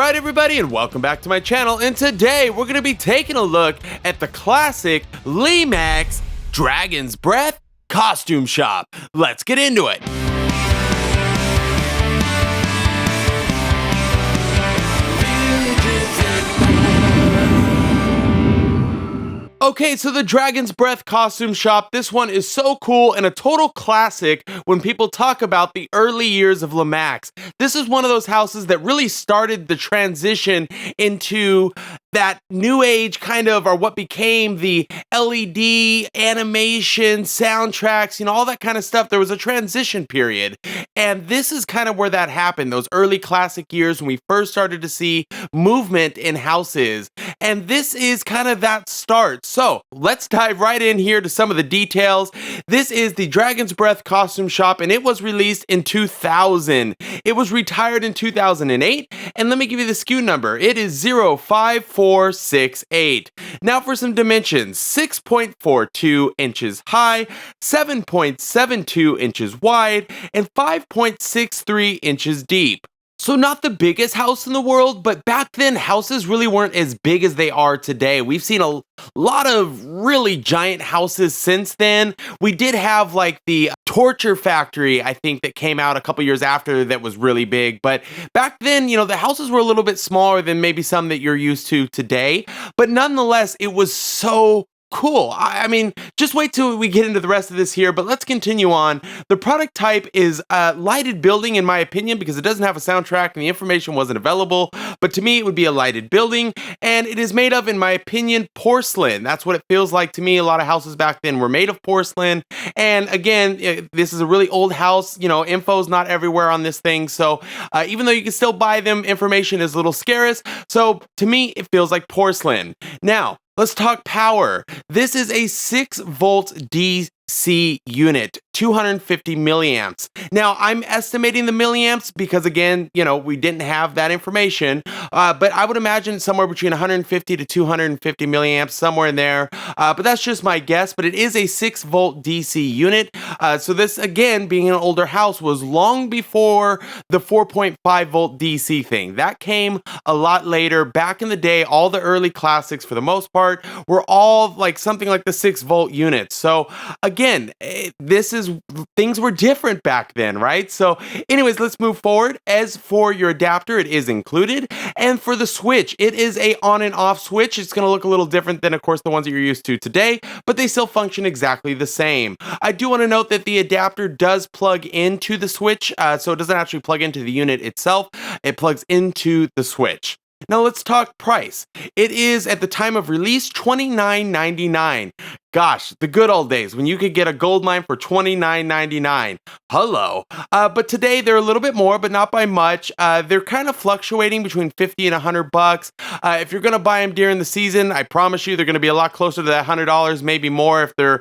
Alright everybody, and welcome back to my channel, and today we're going to be taking a look at the classic Lemax Dragon's Breath costume shop. Let's get into it. Okay, so the Dragon's Breath costume shop, this one is so cool and a total classic when people talk about the early years of Lemax. This is one of those houses that really started the transition into that new age kind of, or what became the LED animation, soundtracks, all that kind of stuff. There was a transition period. And this is kind of where that happened, those early classic years when we first started to see movement in houses. And this is kind of that start. So let's dive right in here to some of the details. This is the Dragon's Breath costume shop, and it was released in 2000. It was retired in 2008, and let me give you the SKU number. It is 05468. Now for some dimensions: 6.42 inches high, 7.72 inches wide, and 5.63 inches deep. So not the biggest house in the world, but back then houses really weren't as big as they are today. We've seen a lot of really giant houses since then. We did have like the Torture Factory, I think, that came out a couple years after that was really big. But back then, the houses were a little bit smaller than maybe some that you're used to today. But nonetheless, it was so cool. I mean, just wait till we get into the rest of this here, but let's continue on. The product type is a lighted building, in my opinion, because it doesn't have a soundtrack and the information wasn't available. But to me, it would be a lighted building, and it is made of, in my opinion, porcelain. That's what it feels like to me. A lot of houses back then were made of porcelain. And again, this is a really old house. Info's not everywhere on this thing. So even though you can still buy them, information is a little scarce. So to me, it feels like porcelain. Now, let's talk power. This is a 6-volt DC unit, 250 milliamps. Now, I'm estimating the milliamps because, again, we didn't have that information, but I would imagine somewhere between 150 to 250 milliamps, somewhere in there. But that's just my guess, but it is a 6-volt DC unit. So this, again, being an older house, was long before the 4.5-volt DC thing. That came a lot later. Back in the day, all the early classics, for the most part, were all like something like the 6-volt units. So again, things were different back then, right? So anyways, let's move forward. As for your adapter, it is included. And for the switch, it is a on and off switch. It's going to look a little different than, of course, the ones that you're used to today, but they still function exactly the same. I do want to note that the adapter does plug into the switch, so it doesn't actually plug into the unit itself. It plugs into the switch. Now let's talk price. It is, at the time of release, $29.99. Gosh, the good old days when you could get a gold mine for $29.99. Hello. But today they're a little bit more, but not by much. They're kind of fluctuating between $50 and $100. If you're going to buy them during the season, I promise you they're going to be a lot closer to that $100, maybe more if they're,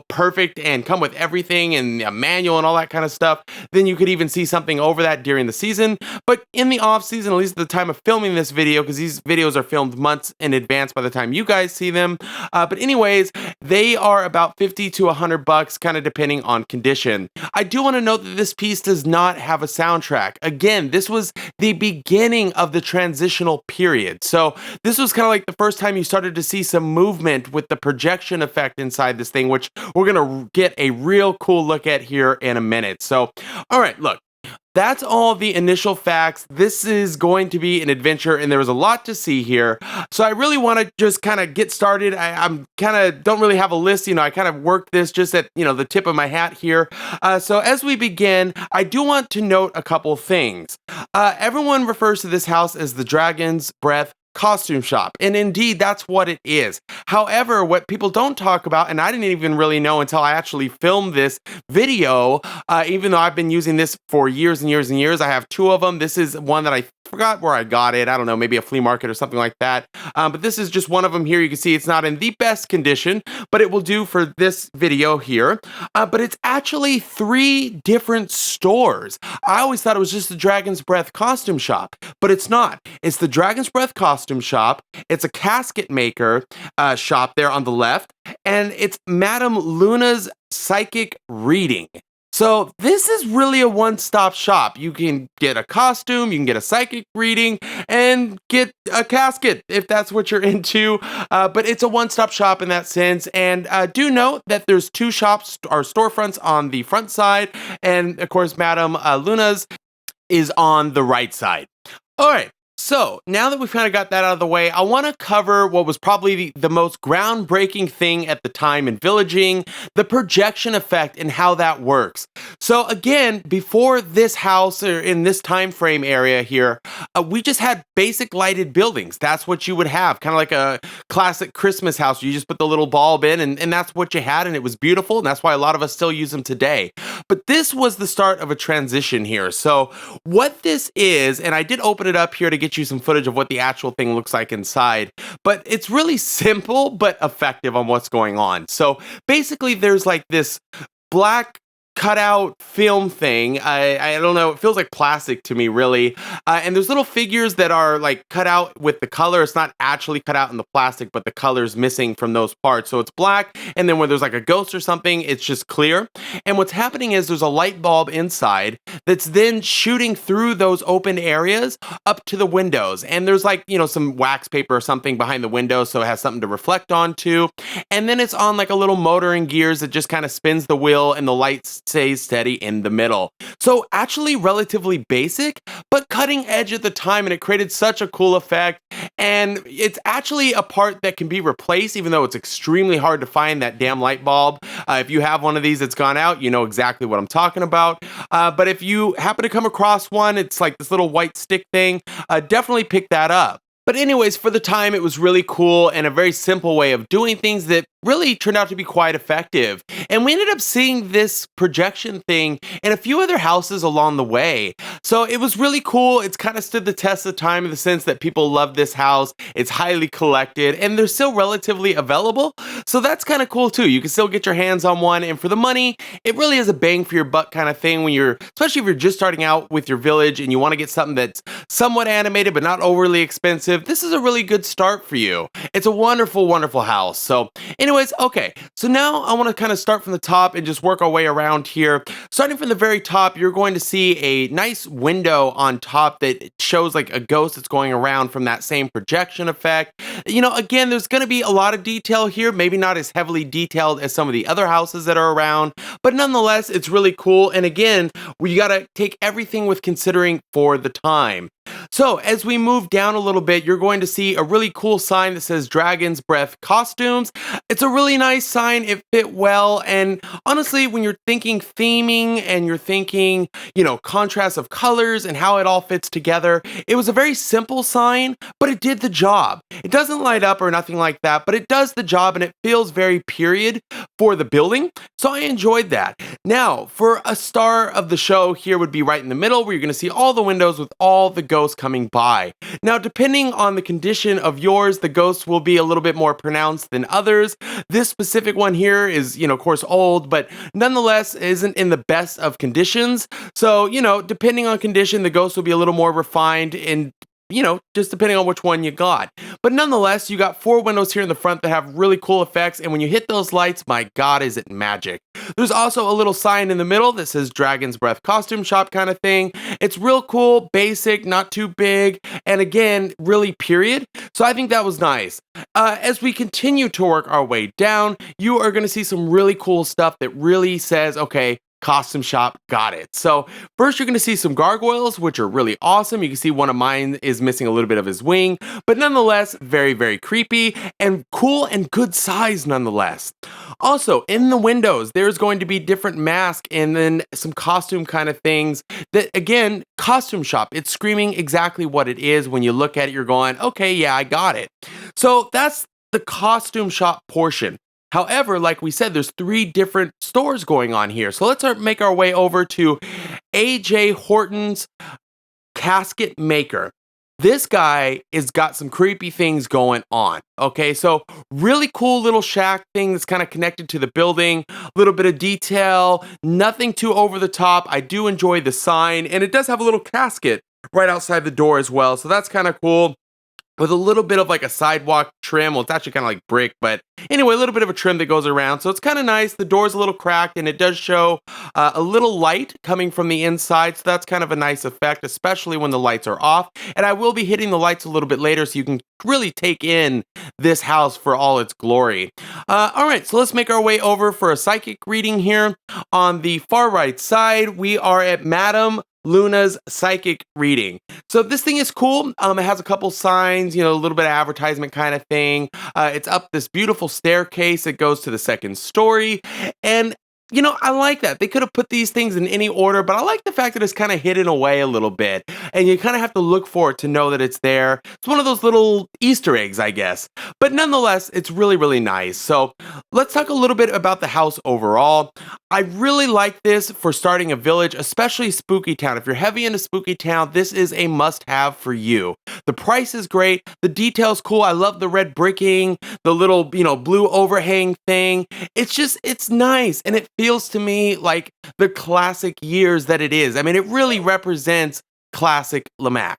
perfect and come with everything and a manual and all that kind of stuff. Then you could even see something over that during the season. But in the off season, at least at the time of filming this video, because these videos are filmed months in advance by the time you guys see them. But anyways, they are about $50 to $100, kind of depending on condition. I do want to note that this piece does not have a soundtrack. Again, this was the beginning of the transitional period. So this was kind of like the first time you started to see some movement with the projection effect inside this thing, which we're going to get a real cool look at here in a minute. So, all right, look. That's all the initial facts. This is going to be an adventure, and there was a lot to see here. So I really want to just kind of get started. I'm kind of don't really have a list. I kind of worked this just at, the tip of my hat here. So as we begin, I do want to note a couple things. Everyone refers to this house as the Dragon's Breath costume shop, and indeed that's what it is. However, what people don't talk about, and I didn't even really know until I actually filmed this video, even though I've been using this for years and years and years. I have 2 of them. This is one that I forgot where I got it. I don't know, maybe a flea market or something like that. But this is just one of them here. You can see it's not in the best condition, but it will do for this video here. But it's actually 3 different stores. I always thought it was just the Dragon's Breath costume shop, but it's not. It's the Dragon's Breath costume shop. It's a casket maker shop there on the left, and it's Madame Luna's psychic reading. So this is really a one-stop shop. You can get a costume, you can get a psychic reading, and get a casket if that's what you're into. But it's a one-stop shop in that sense. And do note that there's two shops or storefronts on the front side, and of course, Madame Luna's is on the right side. All right. So now that we've kind of got that out of the way, I want to cover what was probably the most groundbreaking thing at the time in villaging, the projection effect and how that works. So again, before this house or in this time frame area here, we just had basic lighted buildings. That's what you would have, kind of like a classic Christmas house. You just put the little bulb in and that's what you had, and it was beautiful. And that's why a lot of us still use them today. But this was the start of a transition here. So what this is, and I did open it up here to get you some footage of what the actual thing looks like inside, but it's really simple but effective on what's going on. So basically there's like this black cutout film thing. I don't know, it feels like plastic to me, really. And there's little figures that are like cut out with the color. It's not actually cut out in the plastic, but the color's missing from those parts. So it's black, and then when there's like a ghost or something, it's just clear. And what's happening is there's a light bulb inside that's then shooting through those open areas up to the windows. And there's like, some wax paper or something behind the window, so it has something to reflect onto. And then it's on like a little motor and gears that just kind of spins the wheel, and the lights stays steady in the middle. So actually relatively basic, but cutting edge at the time, and it created such a cool effect. And it's actually a part that can be replaced, even though it's extremely hard to find that damn light bulb. If you have one of these that's gone out, you know exactly what I'm talking about. But if you happen to come across one, it's like this little white stick thing, definitely pick that up. But anyways, for the time, it was really cool and a very simple way of doing things that really turned out to be quite effective. And we ended up seeing this projection thing in a few other houses along the way. So it was really cool. It's kind of stood the test of time in the sense that people love this house. It's highly collected and they're still relatively available. So that's kind of cool too. You can still get your hands on one. And for the money, it really is a bang for your buck kind of thing especially if you're just starting out with your village and you want to get something that's somewhat animated but not overly expensive. This is a really good start for you. It's a wonderful, wonderful house. So anyways, okay. So now I want to kind of start from the top and just work our way around here. Starting from the very top, you're going to see a nice window on top that shows like a ghost that's going around from that same projection effect. Again, there's going to be a lot of detail here, maybe not as heavily detailed as some of the other houses that are around, but nonetheless, it's really cool. And again, we got to take everything with considering for the time. So as we move down a little bit, you're going to see a really cool sign that says Dragon's Breath Costumes. It's a really nice sign. It fit well. And honestly, when you're thinking theming and you're thinking, contrast of colors and how it all fits together, it was a very simple sign, but it did the job. It doesn't light up or nothing like that, but it does the job and it feels very period for the building. So I enjoyed that. Now, for a star of the show here would be right in the middle, where you're going to see all the windows with all the ghosts coming by. Now, depending on the condition of yours, the ghosts will be a little bit more pronounced than others. This specific one here is, of course, old, but nonetheless isn't in the best of conditions. So, depending on condition, the ghosts will be a little more refined and just depending on which one you got. But nonetheless, you got 4 windows here in the front that have really cool effects, and when you hit those lights, my God, is it magic. There's also a little sign in the middle that says Dragon's Breath Costume Shop kind of thing. It's real cool, basic, not too big, and again, really period. So I think that was nice. As we continue to work our way down, you are going to see some really cool stuff that really says, okay, costume shop, got it. So first you're going to see some gargoyles, which are really awesome. You can see one of mine is missing a little bit of his wing, but nonetheless, very, very creepy and cool and good size nonetheless. Also, in the windows, there's going to be different masks and then some costume kind of things that, again, costume shop. It's screaming exactly what it is. When you look at it, you're going, okay, yeah, I got it. So that's the costume shop portion. However, like we said, there's 3 different stores going on here. So let's make our way over to A.J. Horton's Casket Maker. This guy has got some creepy things going on. Okay, so really cool little shack thing that's kind of connected to the building. A little bit of detail, nothing too over the top. I do enjoy the sign, and it does have a little casket right outside the door as well. So that's kind of cool. with a little bit of like a sidewalk trim. Well, it's actually kind of like brick, but anyway, a little bit of a trim that goes around. So it's kind of nice. The door's a little cracked and it does show a little light coming from the inside. So that's kind of a nice effect, especially when the lights are off. And I will be hitting the lights a little bit later so you can really take in this house for all its glory. All right, so let's make our way over for a psychic reading here. On the far right side, we are at Madame Luna's psychic reading. So this thing is cool. It has a couple signs, a little bit of advertisement kind of thing. It's up this beautiful staircase that goes to the second story. And I like that. They could have put these things in any order, but I like the fact that it's kind of hidden away a little bit. And you kind of have to look for it to know that it's there. It's one of those little Easter eggs, I guess. But nonetheless, it's really, really nice. So let's talk a little bit about the house overall. I really like this for starting a village, especially Spooky Town. If you're heavy into Spooky Town, this is a must-have for you. The price is great. The detail's cool. I love the red bricking, the little, blue overhang thing. It's nice. And it feels to me like the classic years that it is. I mean, it really represents classic Lemax.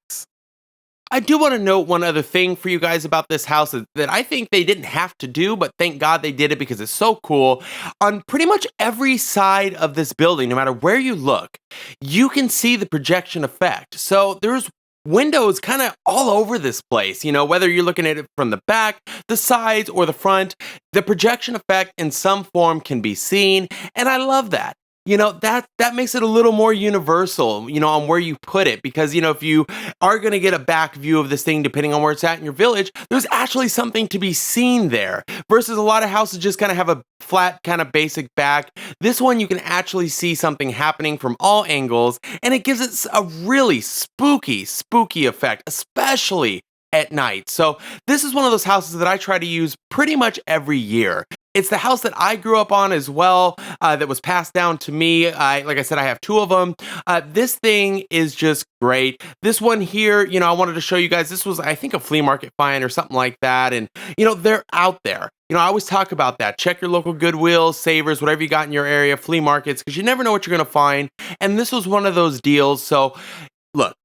I do want to note one other thing for you guys about this house that I think they didn't have to do, but thank God they did it because it's so cool. On pretty much every side of this building, no matter where you look, you can see the projection effect. So there's windows kind of all over this place, whether you're looking at it from the back, the sides, or the front, the projection effect in some form can be seen, and I love that. That makes it a little more universal, on where you put it. Because, if you are going to get a back view of this thing, depending on where it's at in your village, there's actually something to be seen there. Versus a lot of houses just kind of have a flat, kind of basic back. This one, you can actually see something happening from all angles. And it gives it a really spooky effect, especially at night. So this is one of those houses that I try to use pretty much every year. It's the house that I grew up on as well, that was passed down to me. Like I said, I have two of them. This thing is just great. This one here, I wanted to show you guys, this was, I think, a flea market find or something like that. And, they're out there. I always talk about that. Check your local Goodwill, Savers, whatever you got in your area, flea markets, because you never know what you're going to find. And this was one of those deals. So, look,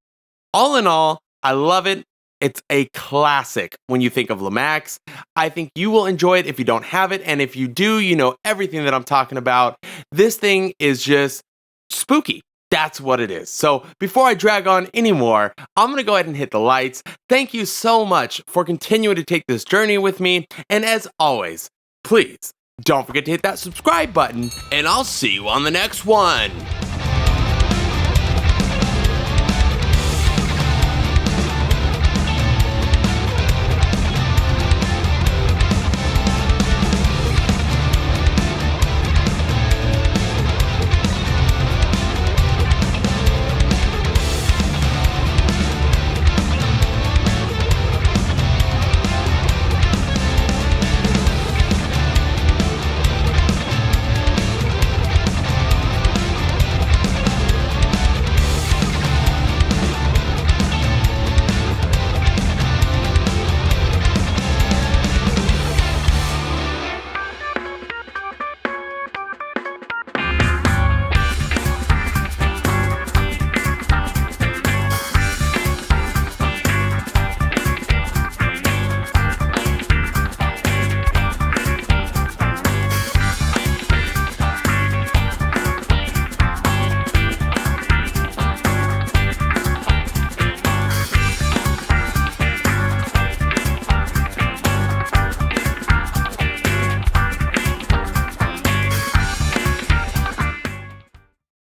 all in all, I love it. It's a classic when you think of Lemax. I think you will enjoy it if you don't have it. And if you do, you know everything that I'm talking about. This thing is just spooky. That's what it is. So before I drag on anymore, I'm going to go ahead and hit the lights. Thank you so much for continuing to take this journey with me. And as always, please don't forget to hit that subscribe button. And I'll see you on the next one.